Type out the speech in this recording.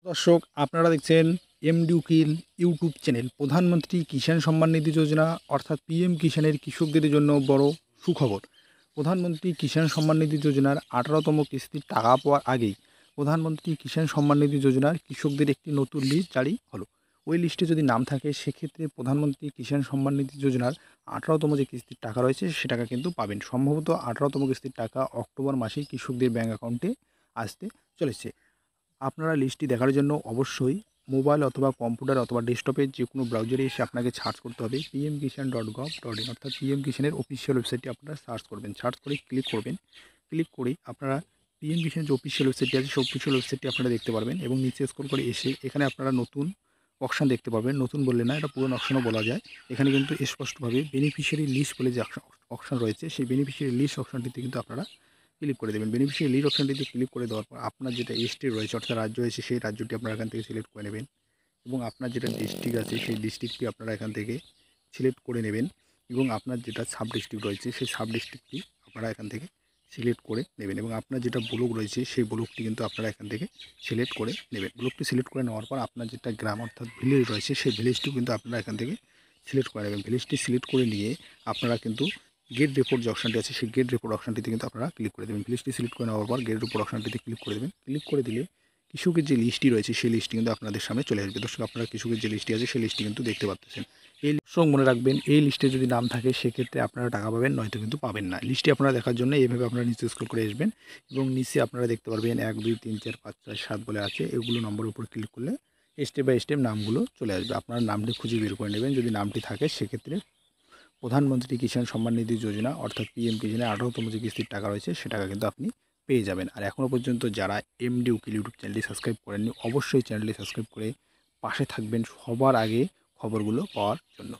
দর্শক, আপনারা দেখছেন এমডি উকিল ইউটিউব চ্যানেল। প্রধানমন্ত্রী কিষাণ সম্মান নিধি যোজনা অর্থাৎ পিএম কিষাণের কৃষকদের জন্য বড় সুখবর। প্রধানমন্ত্রী কিষাণ সম্মান নিধি যোজনার 18তম কিস্তির টাকা পাওয়ার আগেই প্রধানমন্ত্রী কিষাণ সম্মান নিধি যোজনার কৃষকদের একটি নতুন লিস্ট জারি হলো। ওই লিস্টে যদি নাম থাকে সেক্ষেত্রে প্রধানমন্ত্রী কিষাণ সম্মান নিধি যোজনার 18তম যে কিস্তির টাকা রয়েছে সে টাকা কিন্তু পাবেন। সম্ভবত 18তম কিস্তির টাকা অক্টোবর মাসেই কৃষকদের ব্যাঙ্ক অ্যাকাউন্টে আসতে চলেছে। আপনারা লিস্টটি দেখার জন্য অবশ্যই মোবাইল অথবা কম্পিউটার অথবা ডেস্কটপের যে কোনো ব্রাউজারে এসে আপনাকে সার্চ করতে হবে pmkishan.gov.in অর্থাৎ পিএম কিষাণের অফিসিয়াল ওয়েবসাইটটি আপনারা সার্চ করবেন। সার্চ করে ক্লিক করবেন। ক্লিক করেই আপনারা পিএম কিষাণের যে অফিসিয়াল ওয়েবসাইটটি আছে সেই অফিসিয়াল ওয়েবসাইটটি আপনারা দেখতে পারবেন এবং নিচে স্ক্রল করে এসে এখানে আপনারা নতুন অপশান দেখতে পাবেন। নতুন বললে না, এটা পুরনো অপশানও বলা যায়। এখানে কিন্তু স্পষ্টভাবে বেনিফিশিয়ারি লিস্ট বলে যে অপশান রয়েছে সেই বেনিফিশিয়ারি লিস্ট অপশানটিতে কিন্তু আপনারা ক্লিক করে দেবেন। বেনিফিশিয়ারি লিস্ট অপশানটিতে ক্লিক করে দেওয়ার পর আপনার যেটা স্টেট রয়েছে অর্থাৎ রাজ্য রয়েছে সেই রাজ্যটি আপনারা এখান থেকে সিলেক্ট করে নেবেন এবং আপনার যেটা ডিস্ট্রিক্ট আছে সেই ডিস্ট্রিক্টটি আপনারা এখান থেকে সিলেক্ট করে নেবেন এবং আপনার যেটা সাব ডিস্ট্রিক্ট রয়েছে সেই সাব ডিস্ট্রিক্টটি আপনারা এখান থেকে সিলেক্ট করে নেবেন এবং আপনার যেটা ব্লক রয়েছে সেই ব্লকটি কিন্তু আপনারা এখান থেকে সিলেক্ট করে নেবেন। ব্লকটি সিলেক্ট করে নেওয়ার পর আপনার যেটা গ্রাম অর্থাৎ ভিলেজ রয়েছে সেই ভিলেজটিও কিন্তু আপনারা এখান থেকে সিলেক্ট করে নেবেন। ভিলেজটি সিলেক্ট করে নিয়ে আপনারা কিন্তু গেট রিপোর্ট যে অপশানটি আছে সেই গেট রিপোর্ট অপশানটিতে কিন্তু আপনারা ক্লিক করে দেবেন। লিস্টটি সিলেক্ট করে নেওয়ার পর গেট রিপোর্ট অপশানটিতে ক্লিক করে দেবেন। ক্লিক করে দিলে কৃষকের যে লিস্টটি রয়েছে সেই লিস্টটি কিন্তু আপনাদের সামনে চলে আসবে। দর্শক, আপনারা কৃষকের যে লিস্টটি আছে সেই লিস্টটি কিন্তু দেখতে পাচ্ছেন। এই দর্শক মনে রাখবেন, এই লিস্টে যদি নাম থাকে সেক্ষেত্রে আপনারা টাকা পাবেন, নয়তো কিন্তু পাবেন না। লিস্টটি আপনারা দেখার জন্য এইভাবে আপনারা নিচে স্ক্রল করে আসবেন এবং নিচে আপনারা দেখতে পারবেন 1 2 3 4 5 6 7 বলে আছে। এগুলো নম্বরের উপর ক্লিক করলে স্টেপ বাই স্টেপ নামগুলো চলে আসবে। আপনারা নামটি খুঁজে বের করে নেবেন। যদি নামটি থাকে সেক্ষেত্রে প্রধানমন্ত্রী কিষাণ সম্মান নিধি যোজনা অর্থাৎ পিএম কিষাণের 18তম যে কিস্তির টাকা রয়েছে সে টাকা কিন্তু আপনি পেয়ে যাবেন। আর এখনও পর্যন্ত যারা এমডি উকিল ইউটিউব চ্যানেলটি সাবস্ক্রাইব করেননি অবশ্যই চ্যানেলটি সাবস্ক্রাইব করে পাশে থাকবেন সবার আগে খবরগুলো পাওয়ার জন্য।